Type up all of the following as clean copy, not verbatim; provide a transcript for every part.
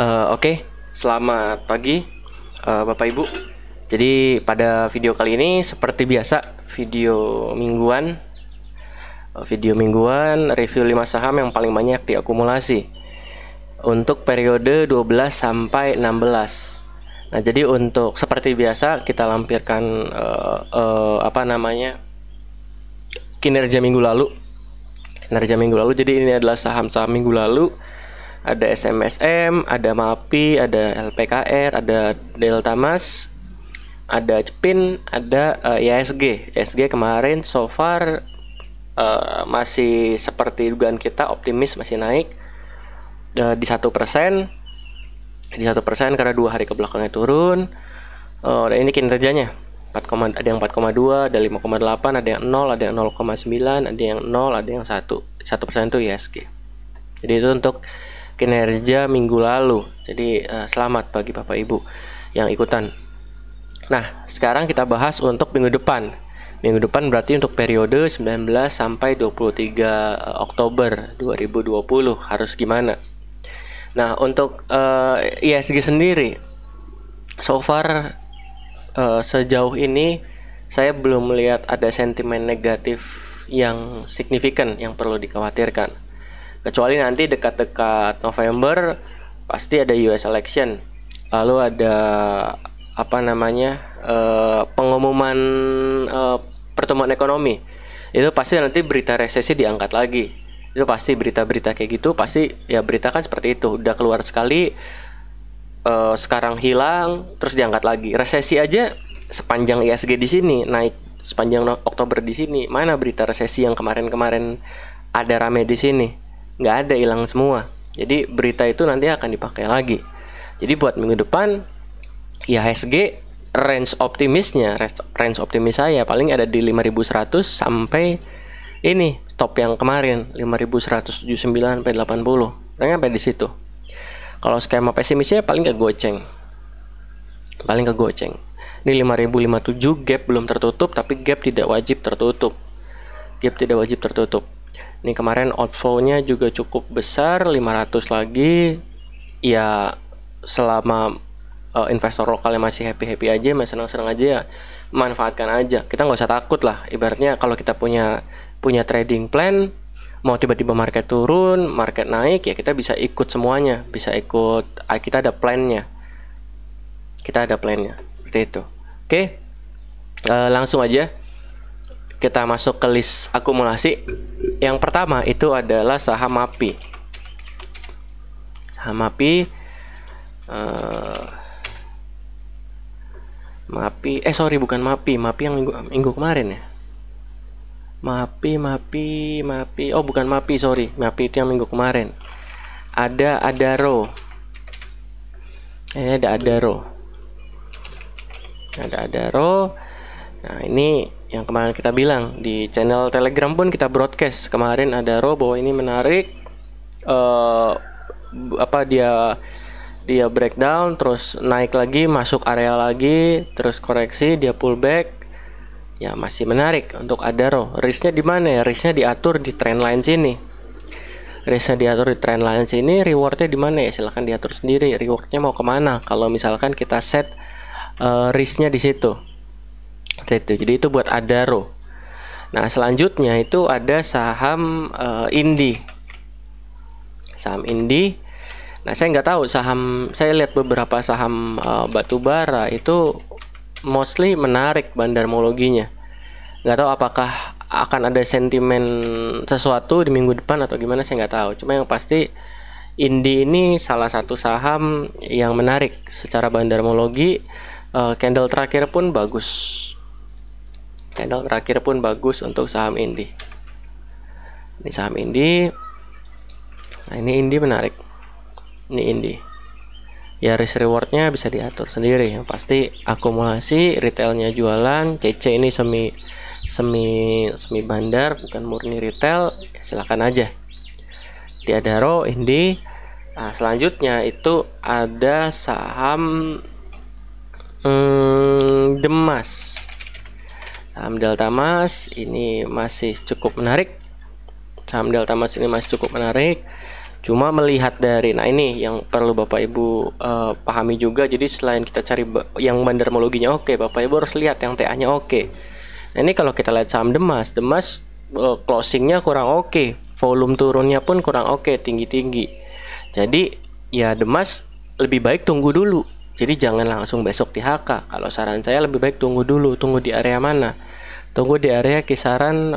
Oke, selamat pagi Bapak Ibu. Jadi pada video kali ini seperti biasa video mingguan review 5 saham yang paling banyak diakumulasi untuk periode 12 sampai 16. Nah, jadi untuk seperti biasa kita lampirkan kinerja minggu lalu. Jadi ini adalah saham-saham minggu lalu. Ada SMSM, ada MAPI, ada LPKR, ada Delta Mas, ada Cepin, ada IHSG. IHSG kemarin so far masih seperti dugaan kita, optimis, masih naik di 1%. Di 1% karena 2 hari kebelakangnya turun. Dan ini kinerjanya 4, ada yang 4,2, ada 5,8, ada yang 0, ada yang 0,9, ada yang 0, ada yang 1%. 1% itu IHSG. Jadi itu untuk kinerja minggu lalu. Jadi selamat bagi Bapak Ibu yang ikutan. Nah, sekarang kita bahas untuk minggu depan. Minggu depan berarti untuk periode 19 sampai 23 Oktober 2020 harus gimana? Nah, untuk IHSG sendiri so far sejauh ini saya belum melihat ada sentimen negatif yang signifikan yang perlu dikhawatirkan. Kecuali nanti dekat-dekat November pasti ada US election, lalu ada pengumuman pertumbuhan ekonomi. Itu pasti nanti berita resesi diangkat lagi. Itu pasti berita-berita kayak gitu, pasti ya berita kan seperti itu, udah keluar sekali, sekarang hilang, terus diangkat lagi. Resesi aja sepanjang IHSG di sini naik, sepanjang Oktober di sini, mana berita resesi yang kemarin-kemarin ada rame di sini? Nggak ada, hilang semua. Jadi berita itu nanti akan dipakai lagi. Jadi buat minggu depan IHSG range optimis saya paling ada di 5.100 sampai ini top yang kemarin 5.179 sampai 80. Sampai di situ. Kalau skema pesimisnya paling ke goceng. Ini 5.057 gap belum tertutup, tapi gap tidak wajib tertutup. Ini kemarin outflow-nya juga cukup besar, 500 lagi. Ya selama investor lokalnya masih happy aja, masih senang aja, ya manfaatkan aja. Kita nggak usah takut lah. Ibaratnya kalau kita punya trading plan, mau tiba-tiba market turun, market naik, ya kita bisa ikut semuanya, kita ada plannya. Seperti itu. Oke, langsung aja kita masuk ke list akumulasi. Yang pertama itu adalah saham MAPI. Bukan MAPI yang minggu kemarin ya. MAPI. Oh, bukan MAPI, sorry. MAPI itu yang minggu kemarin. Ada Adaro. Ini ada Adaro. Nah, ini yang kemarin kita bilang di channel Telegram pun kita broadcast kemarin Adaro bahwa ini menarik. Dia breakdown, terus naik lagi, masuk area lagi, terus koreksi, dia pullback. Ya masih menarik untuk Adaro. Risknya di mana ya? Risknya diatur di trendline sini. Rewardnya di mana ya? Silahkan diatur sendiri. Rewardnya mau kemana? Kalau misalkan kita set risknya di situ. Jadi itu buat Adaro. Nah, selanjutnya itu ada saham Indi. Nah, saya nggak tahu saya lihat beberapa saham batubara itu mostly menarik bandarmologinya. Nggak tahu apakah akan ada sentimen sesuatu di minggu depan atau gimana, saya nggak tahu. Cuma yang pasti Indi ini salah satu saham yang menarik secara bandarmologi. Candle terakhir pun bagus. Untuk saham Indi. Ini saham Indi. Nah, ini Indi menarik. Ya risk rewardnya bisa diatur sendiri. Yang pasti akumulasi, retailnya jualan, CC ini semi bandar, bukan murni retail. Silakan aja. Di Adaro, Indi. Nah, selanjutnya itu ada saham Demas. Saham Delta Mas ini masih cukup menarik. Cuma melihat dari, nah ini yang perlu Bapak Ibu pahami juga. Jadi selain kita cari yang bandarmologinya oke, Bapak Ibu harus lihat yang TA-nya oke. Nah ini kalau kita lihat saham Demas closingnya kurang oke, volume turunnya pun kurang oke, tinggi-tinggi. Jadi ya Demas lebih baik tunggu dulu. Jadi jangan langsung besok di HK. Kalau saran saya lebih baik tunggu dulu. Tunggu di area mana? Tunggu di area kisaran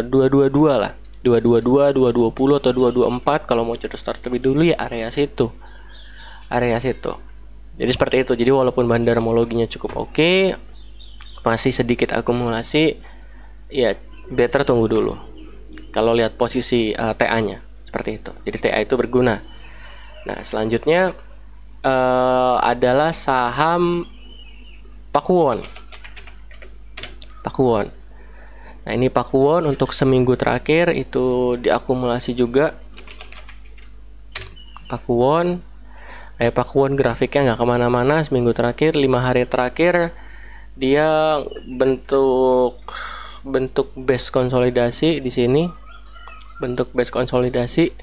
222 lah. 222, 220 atau 224. Kalau mau terus start lebih dulu ya area situ. Area situ. Jadi seperti itu. Jadi walaupun bandarmologinya cukup oke, masih sedikit akumulasi, ya better tunggu dulu. Kalau lihat posisi TA-nya seperti itu. Jadi TA itu berguna. Nah, selanjutnya adalah saham Pakuwon. Nah ini Pakuwon untuk seminggu terakhir itu diakumulasi juga. Pakuwon grafiknya nggak kemana-mana. Seminggu terakhir, 5 hari terakhir dia bentuk base konsolidasi di sini. Bentuk base konsolidasi.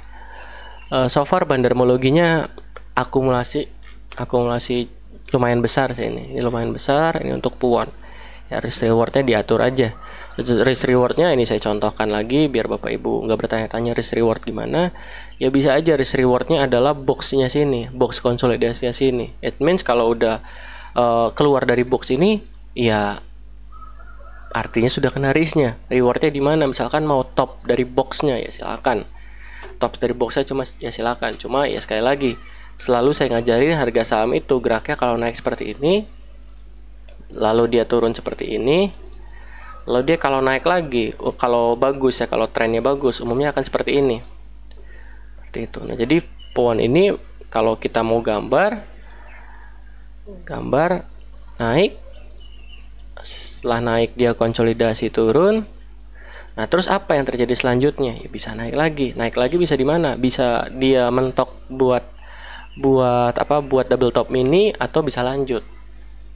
So far bandarmologinya akumulasi lumayan besar sih ini lumayan besar. Ini untuk Puwon ya, risk rewardnya diatur aja. Risk rewardnya ini saya contohkan lagi biar Bapak Ibu nggak bertanya-tanya risk reward gimana. Ya bisa aja risk rewardnya adalah boxnya sini, box konsolidasinya sini. It means kalau udah keluar dari box ini ya artinya sudah kena risknya. Rewardnya di mana? Misalkan mau top dari boxnya ya silakan. Top dari boxnya cuma ya silakan. Cuma ya sekali lagi selalu saya ngajarin harga saham itu geraknya kalau naik seperti ini, lalu dia turun seperti ini, lalu dia kalau naik lagi, kalau bagus ya, kalau trennya bagus umumnya akan seperti ini. Seperti itu. Nah, jadi Puwon ini kalau kita mau gambar naik, setelah naik dia konsolidasi turun. Nah, terus apa yang terjadi selanjutnya? Ya bisa naik lagi bisa di mana? Bisa dia mentok buat double top mini atau bisa lanjut.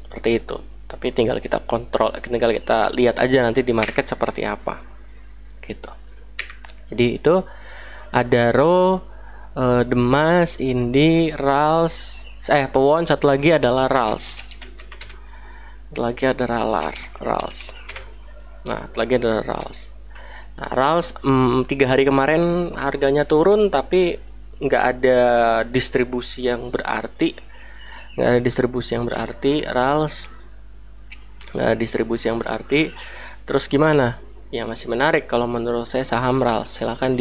Seperti itu. Tapi tinggal kita kontrol, tinggal kita lihat aja nanti di market seperti apa. Gitu. Jadi itu ada Adaro, Demas, Indi, Rals, Puwon, satu lagi adalah Rals. Rals. Nah, lagi ada Rals. Nah, Rals 3 hari kemarin harganya turun tapi nggak ada distribusi yang berarti. Rals nggak ada distribusi yang berarti. Terus gimana? Ya masih menarik kalau menurut saya saham Rals. Silakan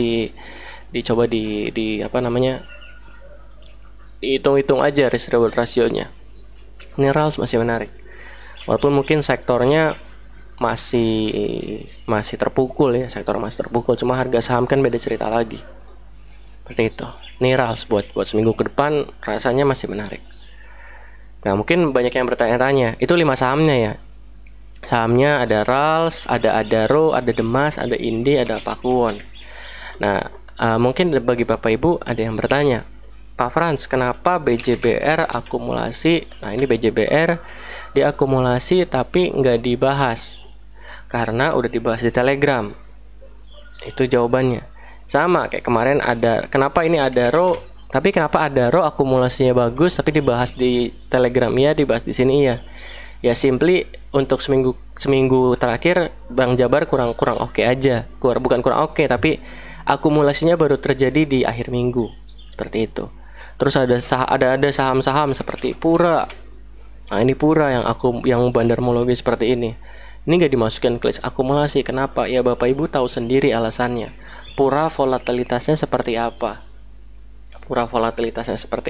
dicoba dihitung-hitung aja risk reward rasionya. Ini Rals masih menarik. Walaupun mungkin sektornya masih terpukul ya, cuma harga saham kan beda cerita lagi. Seperti itu. Ini Rals buat seminggu ke depan rasanya masih menarik. Nah, mungkin banyak yang bertanya-tanya, itu 5 sahamnya ya. Sahamnya ada Rals, ada Adaro, ada Demas, ada Indi, ada Pakuwon. Nah, mungkin bagi Bapak Ibu ada yang bertanya, Pak Frans, kenapa BJBR akumulasi? Nah, ini BJBR diakumulasi tapi nggak dibahas. Karena udah dibahas di Telegram. Itu jawabannya. Sama kayak kemarin kenapa ini Adaro, tapi kenapa Adaro akumulasinya bagus tapi dibahas di Telegram ya, dibahas di sini ya. Ya simply untuk seminggu terakhir Bang Jabar kurang oke aja. Bukan kurang oke, tapi akumulasinya baru terjadi di akhir minggu. Seperti itu. Terus ada saham-saham seperti Pura. Nah, ini Pura yang bandarmologi seperti ini. Ini nggak dimasukkan ke list akumulasi. Kenapa? Ya Bapak Ibu tahu sendiri alasannya. Pura volatilitasnya seperti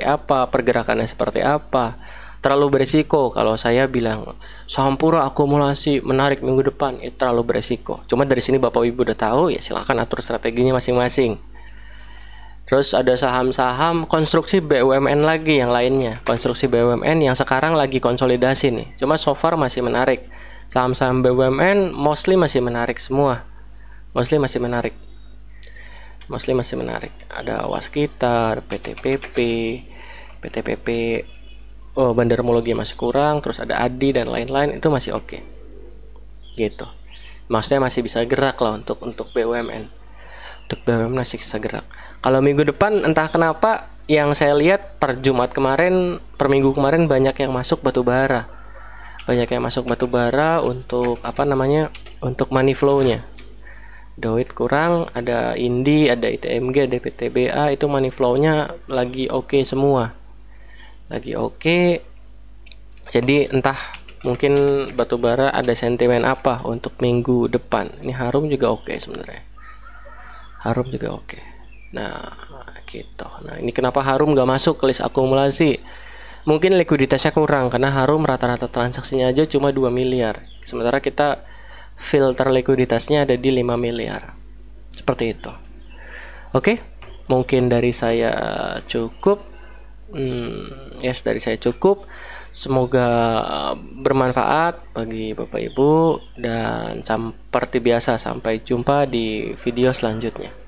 apa? Pergerakannya seperti apa? Terlalu beresiko kalau saya bilang saham Pura akumulasi menarik minggu depan, itu terlalu beresiko. Cuma dari sini Bapak Ibu udah tahu, ya silakan atur strateginya masing-masing. Terus ada saham-saham konstruksi BUMN lagi yang lainnya. Konstruksi BUMN yang sekarang lagi konsolidasi nih. Cuma so far masih menarik. Saham-saham BUMN mostly masih menarik semua. Mostly masih menarik. Ada Waskita, ada PTPP, bandarmologi masih kurang, terus ada ADI dan lain-lain, itu masih oke. Gitu. Maksudnya masih bisa gerak lah untuk BUMN. Untuk BUMN masih bisa gerak. Kalau minggu depan entah kenapa yang saya lihat per Jumat kemarin, per minggu kemarin banyak yang masuk batu bara. Banyak yang masuk batu bara untuk apa namanya? Untuk money flow-nya. Doit kurang, ada Indi, ada ITMG, ada PTBA, itu money flow-nya lagi oke semua. Lagi oke. Jadi entah mungkin batubara ada sentimen apa untuk minggu depan. Ini Harum juga oke sebenarnya. Harum juga oke. Nah, gitu. Nah, ini kenapa Harum nggak masuk ke list akumulasi? Mungkin likuiditasnya kurang karena Harum rata-rata transaksinya aja cuma 2 miliar. Sementara kita filter likuiditasnya ada di 5 miliar. Seperti itu. Oke, mungkin dari saya cukup. Yes, dari saya cukup. Semoga bermanfaat bagi Bapak Ibu dan seperti biasa sampai jumpa di video selanjutnya.